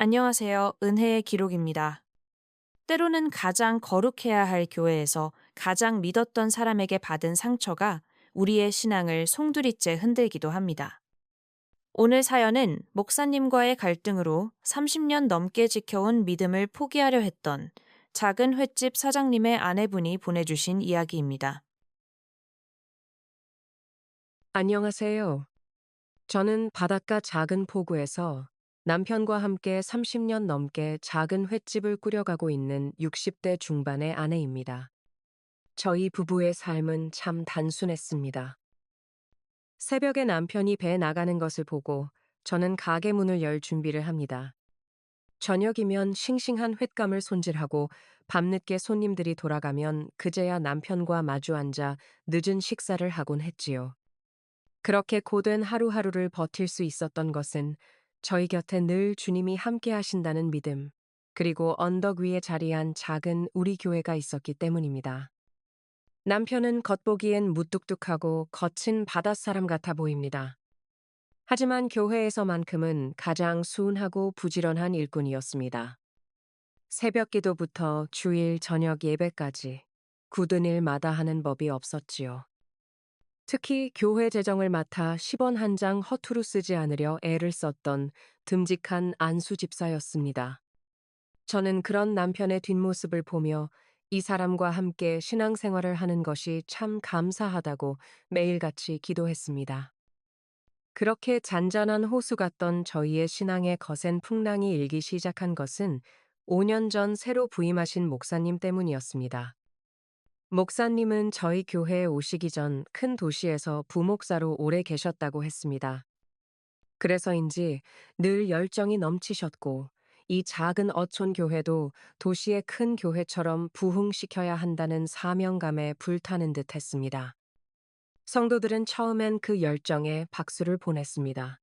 안녕하세요. 은혜의 기록입니다. 때로는 가장 거룩해야 할 교회에서 가장 믿었던 사람에게 받은 상처가 우리의 신앙을 송두리째 흔들기도 합니다. 오늘 사연은 목사님과의 갈등으로 30년 넘게 지켜온 믿음을 포기하려 했던 작은 횟집 사장님의 아내분이 보내주신 이야기입니다. 안녕하세요. 저는 바닷가 작은 포구에서 남편과 함께 30년 넘게 작은 횟집을 꾸려가고 있는 60대 중반의 아내입니다. 저희 부부의 삶은 참 단순했습니다. 새벽에 남편이 배 나가는 것을 보고 저는 가게 문을 열 준비를 합니다. 저녁이면 싱싱한 횟감을 손질하고 밤늦게 손님들이 돌아가면 그제야 남편과 마주 앉아 늦은 식사를 하곤 했지요. 그렇게 고된 하루하루를 버틸 수 있었던 것은 저희 곁에 늘 주님이 함께 하신다는 믿음, 그리고 언덕 위에 자리한 작은 우리 교회가 있었기 때문입니다. 남편은 겉보기엔 무뚝뚝하고 거친 바닷사람 같아 보입니다. 하지만 교회에서만큼은 가장 순하고 부지런한 일꾼이었습니다. 새벽 기도부터 주일 저녁 예배까지 굳은 일마다 하는 법이 없었지요. 특히 교회 재정을 맡아 10원 한 장 허투루 쓰지 않으려 애를 썼던 듬직한 안수 집사였습니다. 저는 그런 남편의 뒷모습을 보며 이 사람과 함께 신앙생활을 하는 것이 참 감사하다고 매일같이 기도했습니다. 그렇게 잔잔한 호수 같던 저희의 신앙의 거센 풍랑이 일기 시작한 것은 5년 전 새로 부임하신 목사님 때문이었습니다. 목사님은 저희 교회에 오시기 전 큰 도시에서 부목사로 오래 계셨다고 했습니다. 그래서인지 늘 열정이 넘치셨고, 이 작은 어촌 교회도 도시의 큰 교회처럼 부흥시켜야 한다는 사명감에 불타는 듯 했습니다. 성도들은 처음엔 그 열정에 박수를 보냈습니다.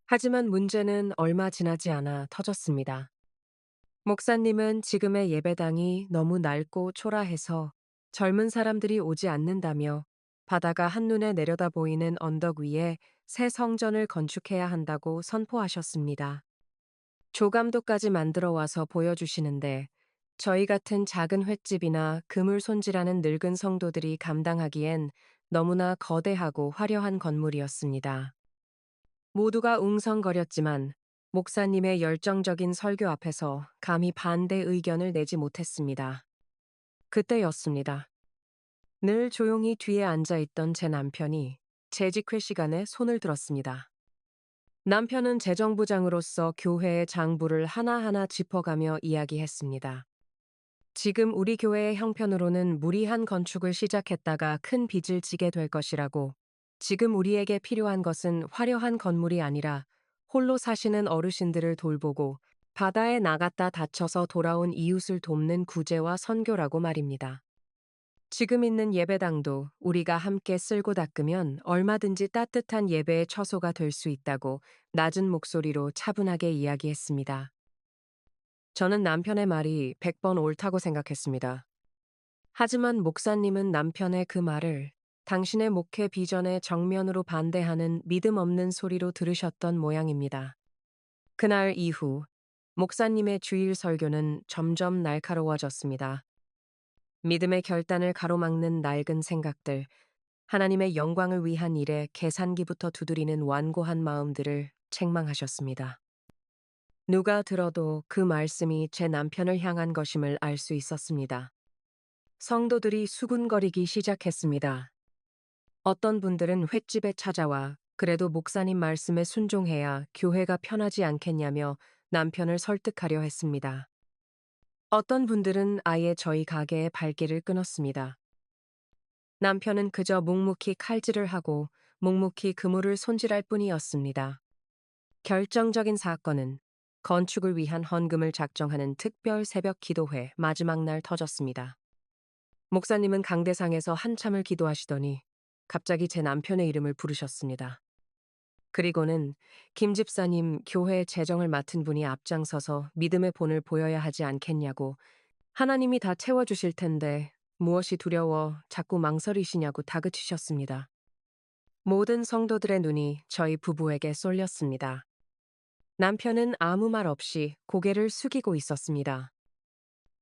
하지만 문제는 얼마 지나지 않아 터졌습니다. 목사님은 지금의 예배당이 너무 낡고 초라해서 젊은 사람들이 오지 않는다며 바다가 한눈에 내려다 보이는 언덕 위에 새 성전을 건축해야 한다고 선포하셨습니다. 조감도까지 만들어 와서 보여주시는데 저희 같은 작은 횟집이나 그물 손질하는 늙은 성도들이 감당하기엔 너무나 거대하고 화려한 건물이었습니다. 모두가 웅성거렸지만 목사님의 열정적인 설교 앞에서 감히 반대 의견을 내지 못했습니다. 그때였습니다. 늘 조용히 뒤에 앉아 있던 제 남편이 재직회 시간에 손을 들었습니다. 남편은 재정부장으로서 교회의 장부를 하나하나 짚어가며 이야기했습니다. 지금 우리 교회의 형편으로는 무리한 건축을 시작했다가 큰 빚을 지게 될 것이라고, 지금 우리에게 필요한 것은 화려한 건물이 아니라 홀로 사시는 어르신들을 돌보고 바다에 나갔다 다쳐서 돌아온 이웃을 돕는 구제와 선교라고 말입니다. 지금 있는 예배당도 우리가 함께 쓸고 닦으면 얼마든지 따뜻한 예배의 처소가 될 수 있다고 낮은 목소리로 차분하게 이야기했습니다. 저는 남편의 말이 100번 옳다고 생각했습니다. 하지만 목사님은 남편의 그 말을 당신의 목회 비전에 정면으로 반대하는 믿음 없는 소리로 들으셨던 모양입니다. 그날 이후 목사님의 주일 설교는 점점 날카로워졌습니다. 믿음의 결단을 가로막는 낡은 생각들, 하나님의 영광을 위한 일에 계산기부터 두드리는 완고한 마음들을 책망하셨습니다. 누가 들어도 그 말씀이 제 남편을 향한 것임을 알 수 있었습니다. 성도들이 수군거리기 시작했습니다. 어떤 분들은 횟집에 찾아와 그래도 목사님 말씀에 순종해야 교회가 편하지 않겠냐며 남편을 설득하려 했습니다. 어떤 분들은 아예 저희 가게의 발길을 끊었습니다. 남편은 그저 묵묵히 칼질을 하고 묵묵히 그물을 손질할 뿐이었습니다. 결정적인 사건은 건축을 위한 헌금을 작정하는 특별 새벽 기도회 마지막 날 터졌습니다. 목사님은 강대상에서 한참을 기도하시더니 갑자기 제 남편의 이름을 부르셨습니다. 그리고는 김 집사님, 교회 재정을 맡은 분이 앞장서서 믿음의 본을 보여야 하지 않겠냐고, 하나님이 다 채워주실 텐데 무엇이 두려워 자꾸 망설이시냐고 다그치셨습니다. 모든 성도들의 눈이 저희 부부에게 쏠렸습니다. 남편은 아무 말 없이 고개를 숙이고 있었습니다.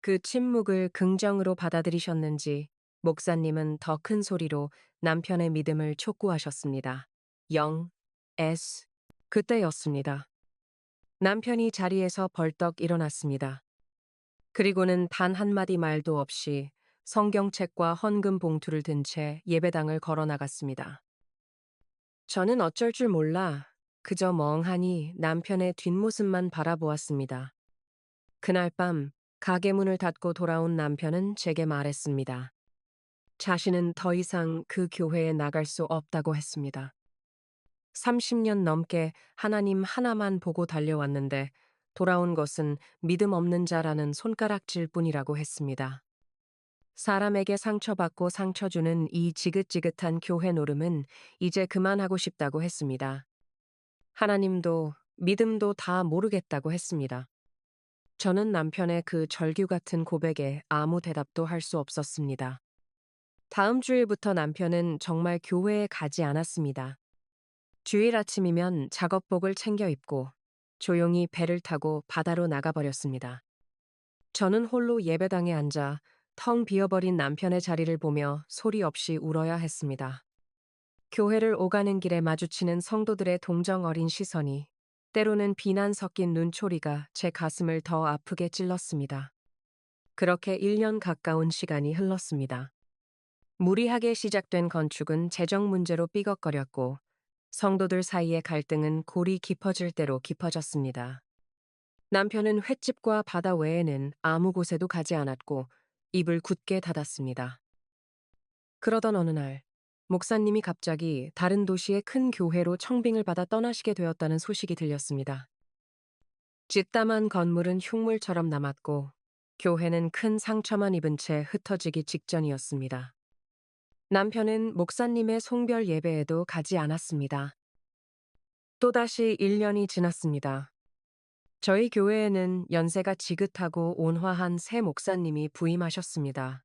그 침묵을 긍정으로 받아들이셨는지 목사님은 더 큰 소리로 남편의 믿음을 촉구하셨습니다. 0, S. 그때였습니다. 남편이 자리에서 벌떡 일어났습니다. 그리고는 단 한마디 말도 없이 성경책과 헌금 봉투를 든 채 예배당을 걸어 나갔습니다. 저는 어쩔 줄 몰라 그저 멍하니 남편의 뒷모습만 바라보았습니다. 그날 밤 가게 문을 닫고 돌아온 남편은 제게 말했습니다. 자신은 더 이상 그 교회에 나갈 수 없다고 했습니다. 30년 넘게 하나님 하나만 보고 달려왔는데 돌아온 것은 믿음 없는 자라는 손가락질 뿐이라고 했습니다. 사람에게 상처받고 상처 주는 이 지긋지긋한 교회 노름은 이제 그만하고 싶다고 했습니다. 하나님도 믿음도 다 모르겠다고 했습니다. 저는 남편의 그 절규 같은 고백에 아무 대답도 할 수 없었습니다. 다음 주일부터 남편은 정말 교회에 가지 않았습니다. 주일 아침이면 작업복을 챙겨 입고 조용히 배를 타고 바다로 나가버렸습니다. 저는 홀로 예배당에 앉아 텅 비어버린 남편의 자리를 보며 소리 없이 울어야 했습니다. 교회를 오가는 길에 마주치는 성도들의 동정 어린 시선이, 때로는 비난 섞인 눈초리가 제 가슴을 더 아프게 찔렀습니다. 그렇게 1년 가까운 시간이 흘렀습니다. 무리하게 시작된 건축은 재정 문제로 삐걱거렸고 성도들 사이의 갈등은 골이 깊어질 대로 깊어졌습니다. 남편은 횟집과 바다 외에는 아무 곳에도 가지 않았고 입을 굳게 닫았습니다. 그러던 어느 날 목사님이 갑자기 다른 도시의 큰 교회로 청빙을 받아 떠나시게 되었다는 소식이 들렸습니다. 짓담한 건물은 흉물처럼 남았고 교회는 큰 상처만 입은 채 흩어지기 직전이었습니다. 남편은 목사님의 송별 예배에도 가지 않았습니다. 또다시 1년이 지났습니다. 저희 교회에는 연세가 지긋하고 온화한 새 목사님이 부임하셨습니다.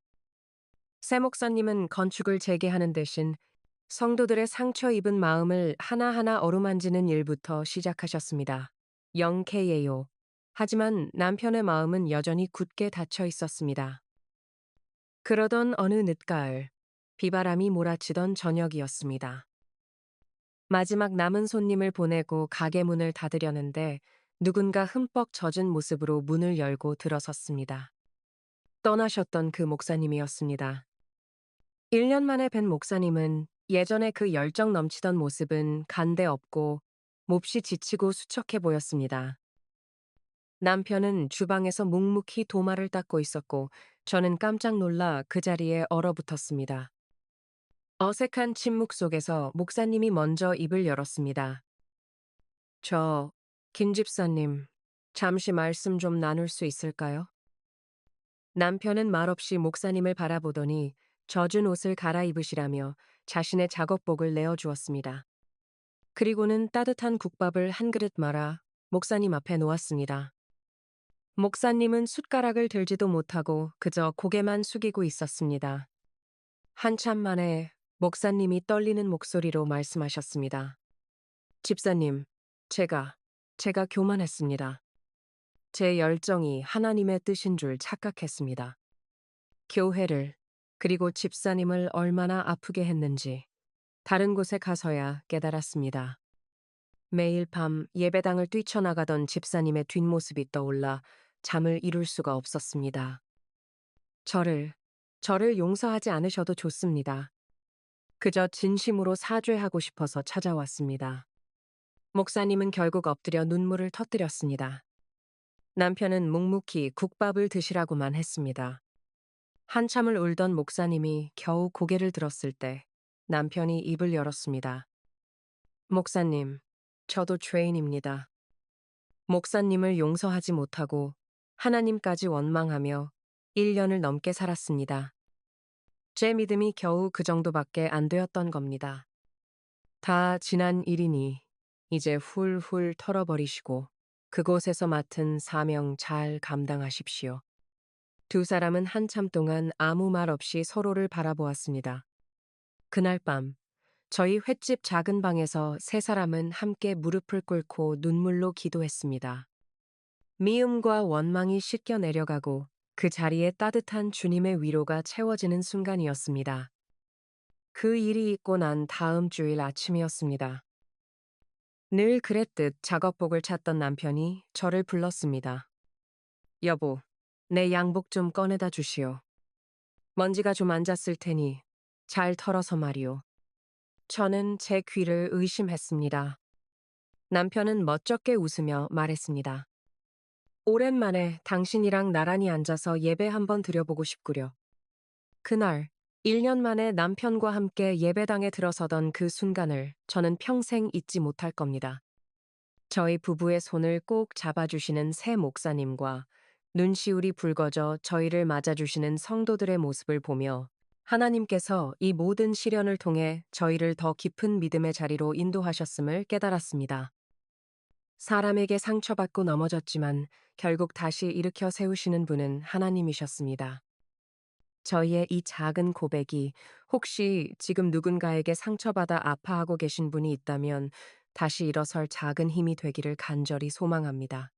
새 목사님은 건축을 재개하는 대신 성도들의 상처 입은 마음을 하나하나 어루만지는 일부터 시작하셨습니다. 0K예요. 하지만 남편의 마음은 여전히 굳게 닫혀 있었습니다. 그러던 어느 늦가을, 비바람이 몰아치던 저녁이었습니다. 마지막 남은 손님을 보내고 가게 문을 닫으려는데 누군가 흠뻑 젖은 모습으로 문을 열고 들어섰습니다. 떠나셨던 그 목사님이었습니다. 1년 만에 뵌 목사님은 예전에 그 열정 넘치던 모습은 간데 없고 몹시 지치고 수척해 보였습니다. 남편은 주방에서 묵묵히 도마를 닦고 있었고 저는 깜짝 놀라 그 자리에 얼어붙었습니다. 어색한 침묵 속에서 목사님이 먼저 입을 열었습니다. 김 집사님, 잠시 말씀 좀 나눌 수 있을까요? 남편은 말없이 목사님을 바라보더니 젖은 옷을 갈아입으시라며 자신의 작업복을 내어주었습니다. 그리고는 따뜻한 국밥을 한 그릇 말아 목사님 앞에 놓았습니다. 목사님은 숟가락을 들지도 못하고 그저 고개만 숙이고 있었습니다. 한참 만에 목사님이 떨리는 목소리로 말씀하셨습니다. 집사님, 제가 교만했습니다. 제 열정이 하나님의 뜻인 줄 착각했습니다. 교회를, 그리고 집사님을 얼마나 아프게 했는지 다른 곳에 가서야 깨달았습니다. 매일 밤 예배당을 뛰쳐나가던 집사님의 뒷모습이 떠올라 잠을 이룰 수가 없었습니다. 저를, 저를 용서하지 않으셔도 좋습니다. 그저 진심으로 사죄하고 싶어서 찾아왔습니다. 목사님은 결국 엎드려 눈물을 터뜨렸습니다. 남편은 묵묵히 국밥을 드시라고만 했습니다. 한참을 울던 목사님이 겨우 고개를 들었을 때 남편이 입을 열었습니다. 목사님, 저도 죄인입니다. 목사님을 용서하지 못하고 하나님까지 원망하며 1년을 넘게 살았습니다. 제 믿음이 겨우 그 정도밖에 안 되었던 겁니다. 다 지난 일이니 이제 훌훌 털어버리시고 그곳에서 맡은 사명 잘 감당하십시오. 두 사람은 한참 동안 아무 말 없이 서로를 바라보았습니다. 그날 밤 저희 횟집 작은 방에서 세 사람은 함께 무릎을 꿇고 눈물로 기도했습니다. 미움과 원망이 씻겨 내려가고 그 자리에 따뜻한 주님의 위로가 채워지는 순간이었습니다. 그 일이 있고 난 다음 주일 아침이었습니다. 늘 그랬듯 작업복을 찾던 남편이 저를 불렀습니다. 여보, 내 양복 좀 꺼내다 주시오. 먼지가 좀 앉았을 테니 잘 털어서 말이오. 저는 제 귀를 의심했습니다. 남편은 멋쩍게 웃으며 말했습니다. 오랜만에 당신이랑 나란히 앉아서 예배 한번 드려보고 싶구려. 그날 1년 만에 남편과 함께 예배당에 들어서던 그 순간을 저는 평생 잊지 못할 겁니다. 저희 부부의 손을 꼭 잡아주시는 새 목사님과 눈시울이 붉어져 저희를 맞아주시는 성도들의 모습을 보며 하나님께서 이 모든 시련을 통해 저희를 더 깊은 믿음의 자리로 인도하셨음을 깨달았습니다. 사람에게 상처받고 넘어졌지만 결국 다시 일으켜 세우시는 분은 하나님이셨습니다. 저희의 이 작은 고백이 혹시 지금 누군가에게 상처받아 아파하고 계신 분이 있다면 다시 일어설 작은 힘이 되기를 간절히 소망합니다.